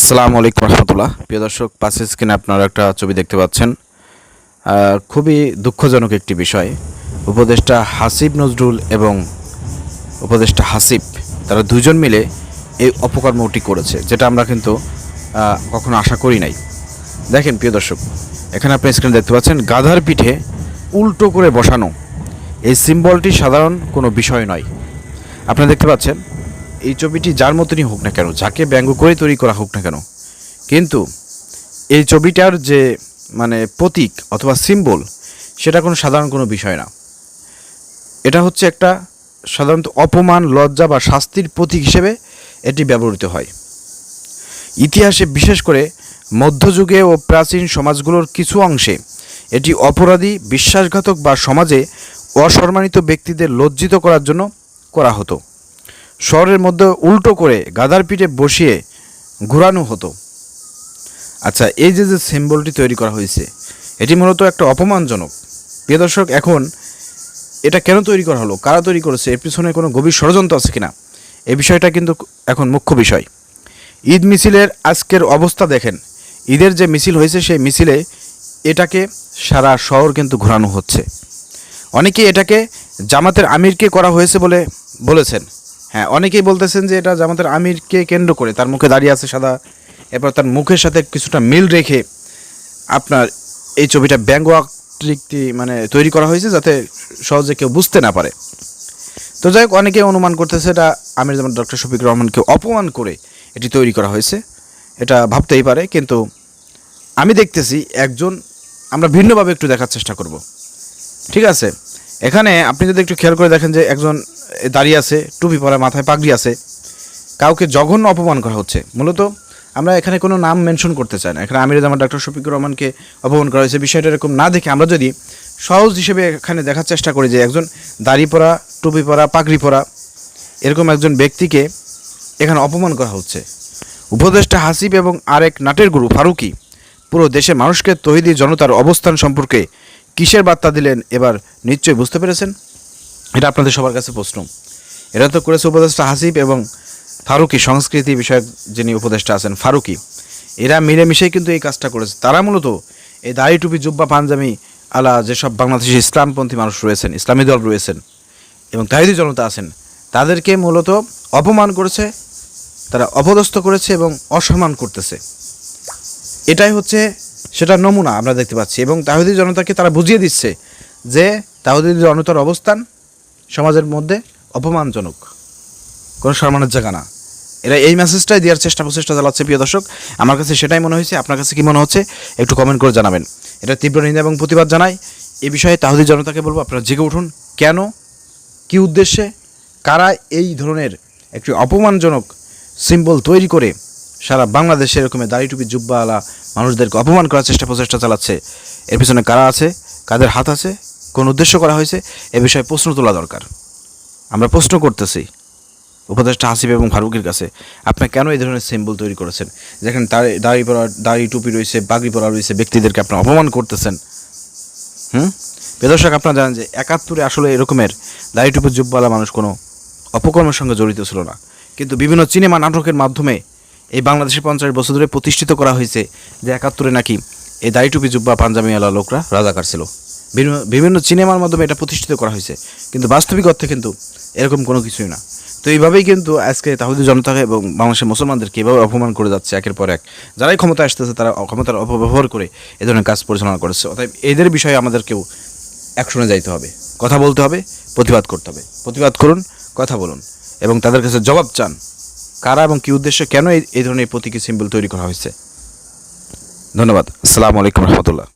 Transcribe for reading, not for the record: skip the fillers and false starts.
আসসালামু আলাইকুম রহমতুল্লাহ। প্রিয় দর্শক, পাশে স্ক্রিনে আপনারা একটা ছবি দেখতে পাচ্ছেন। খুবই দুঃখজনক একটি বিষয়। উপদেষ্টা হাসিব নজরুল এবং উপদেষ্টা হাসিব তারা দুজন মিলে এই অপকর্মটি করেছে, যেটা আমরা কিন্তু কখনো আশা করি নাই। দেখেন প্রিয় দর্শক, এখানে আপনি স্ক্রিনে দেখতে পাচ্ছেন গাধার পিঠে উল্টো করে বসানো। এই সিম্বলটি সাধারণ কোনো বিষয় নয়। আপনারা দেখতে পাচ্ছেন এই ছবিটি যার মতনই হোক না কেন, যাকে ব্যঙ্গ করে তৈরি করা হোক না কেন, কিন্তু এই ছবিটার যে প্রতীক অথবা সিম্বল, সেটা কোনো সাধারণ কোনো বিষয় না। এটা হচ্ছে একটা সাধারণত অপমান, লজ্জা বা শাস্তির প্রতীক হিসেবে এটি ব্যবহৃত হয়। ইতিহাসে বিশেষ করে মধ্যযুগে ও প্রাচীন সমাজগুলোর কিছু অংশে এটি অপরাধী, বিশ্বাসঘাতক বা সমাজে অসম্মানিত ব্যক্তিদের লজ্জিত করার জন্য করা হতো। শহরের মধ্যে উল্টো করে গাধার পিঠে বসিয়ে ঘোরানো হতো। আচ্ছা, এই যে সিম্বলটি তৈরি করা হয়েছে, এটি মূলত একটা অপমানজনক। প্রিয় দর্শক, এখন এটা কেন তৈরি করা হলো, কারা তৈরি করেছে, এর পিছনে কোনো গভীর ষড়যন্ত্র আছে কিনা, এই বিষয়টা কিন্তু এখন মুখ্য বিষয়। ঈদ মিছিলের আজকের অবস্থা দেখেন। ঈদের যে মিছিল হয়েছে, সেই মিছিলে এটাকে সারা শহর কিন্তু ঘোরানো হচ্ছে। অনেকেই এটাকে জামাতের আমিরকে করা হয়েছে বলে বলেছেন। হ্যাঁ, অনেকেই বলতেছেন যে এটা জামাতের আমিরকে কেন্দ্র করে, তার মুখে দাঁড়িয়ে আছে সাদা, এরপর তার মুখের সাথে কিছুটা মিল রেখে আপনার এই ছবিটা ব্যঙ্গ আকৃতি তৈরি করা হয়েছে, যাতে সহজে কেউ বুঝতে না পারে। তো যাই হোক, অনেকে অনুমান করতেছে এটা আমির জামাত ডক্টর শফিকুর রহমানকে অপমান করে এটি তৈরি করা হয়েছে। এটা ভাবতেই পারে, কিন্তু আমি দেখতেছি আমরা ভিন্নভাবে একটু দেখার চেষ্টা করব। ঠিক আছে, এখানে আপনি যদি একটু খেয়াল করে দেখেন যে একজন দাঁড়িয়ে আছে, টুপি পরা, মাথায় পাগড়ি আছে, কাউকে জঘন্য অপমান করা হচ্ছে। মূলত আমরা এখানে কোনো নাম মেনশন করতে চাই না। এখানে আমির জামাত ডক্টর শফিকুর রহমানকে অপমান করা হয়েছে, বিষয়টা এরকম না দেখে আমরা যদি সহজ হিসেবে এখানে দেখার চেষ্টা করি যে একজন দাড়ি পরা, টুপি পরা, পাগড়ি পরা এরকম একজন ব্যক্তিকে এখানে অপমান করা হচ্ছে। উপদেষ্টা হাসিব এবং আরেক নাটের গুরু ফারুকী পুরো দেশের মানুষকে তৌহিদি জনতার অবস্থান সম্পর্কে কিসের বার্তা দিলেন এবার নিশ্চয়ই বুঝতে পেরেছেন। এটা আপনাদের সবার কাছে প্রশ্ন। এটা তো করেছে উপদেষ্টা হাসিব এবং ফারুকী, সংস্কৃতি বিষয়ক যিনি উপদেষ্টা আছেন ফারুকী, এরা মিলেমিশেই কিন্তু এই কাজটা করেছে। তারা মূলত এই দাড়ি, টুপি, জুব্বা, পাঞ্জাবি আলা যেসব বাংলাদেশি ইসলামপন্থী মানুষ রয়েছেন, ইসলামী দল রয়েছেন এবং তাহিদি জনতা আছেন, তাদেরকে মূলত অপমান করেছে, তারা অপদস্থ করেছে এবং অসম্মান করতেছে। এটাই হচ্ছে সেটা নমুনা আমরা দেখতে পাচ্ছি। এবং তাহিদি জনতাকে তারা বুঝিয়ে দিচ্ছে যে তাহিদি জনতার অবস্থান সমাজের মধ্যে অপমানজনক, কোনো সম্মানের জায়গা না। এরা এই মেসেজটাই দেওয়ার প্রচেষ্টা চালাচ্ছে। প্রিয় দর্শক, আমার কাছে সেটাই মনে হয়েছে। আপনার কাছে কি মনে হচ্ছে একটু কমেন্ট করে জানাবেন। এটা তীব্র নিন্দা এবং প্রতিবাদ জানাই। এই বিষয়ে তাহিদি জনতাকে বলবো, আপনারা জেগে উঠুন। কেন, কি উদ্দেশ্যে, কারা এই ধরনের একটি অপমানজনক সিম্বল তৈরি করে সারা বাংলাদেশে এরকমের দাড়ি, টুপি, জুব্বাওয়ালা মানুষদেরকে অপমান করার প্রচেষ্টা চালাচ্ছে, এর পিছনে কারা আছে, কাদের হাত আছে, কোন উদ্দেশ্য করা হয়েছে, এ বিষয়ে প্রশ্ন তোলা দরকার। আমরা প্রশ্ন করতেছি উপদেষ্টা হাসিব এবং ফারুকের কাছে, আপনারা কেন এই ধরনের সিম্বল তৈরি করেছেন, যেখানে দাড়ি টুপি রয়েছে, পাগড়ি পরা রয়েছে ব্যক্তিদেরকে আপনারা অপমান করতেছেন। দর্শক, আপনারা জানেন যে 71-এ আসলে এরকমের দাড়ি টুপি জুব্বাওয়ালা মানুষ কোনো অপকর্মের সঙ্গে জড়িত ছিল না, কিন্তু বিভিন্ন সিনেমা নাটকের মাধ্যমে এই বাংলাদেশে 50 বছর ধরে প্রতিষ্ঠিত করা হয়েছে যে 71-এ নাকি এই দাড়ি টুপি জুব্বা পাঞ্জাবিওয়ালা লোকরা রাজাকার ছিল। বিভিন্ন সিনেমার মাধ্যমে এটা প্রতিষ্ঠিত করা হয়েছে, কিন্তু বাস্তবিক অর্থে কিন্তু এরকম কোনো কিছুই না। তো এইভাবেই কিন্তু আজকে তাহিদি জনতাকে এবং বাংলাদেশের মুসলমানদেরকে এভাবে অপমান করে যাচ্ছে একের পর এক। যারাই ক্ষমতা আসতেছে তারা ক্ষমতার অপব্যবহার করে এ ধরনের কাজ পরিচালনা করেছে। অতএব এদের বিষয়ে আমাদেরকেও অ্যাকশনে যাইতে হবে, কথা বলতে হবে, প্রতিবাদ করতে হবে। প্রতিবাদ করুন, কথা বলুন এবং তাদের কাছে জবাব চান কারা এবং কী উদ্দেশ্যে কেন এই ধরনের প্রতীকী সিম্বল তৈরি করা হয়েছে। ধন্যবাদ। আসসালামু আলাইকুম রহমতুল্লাহ।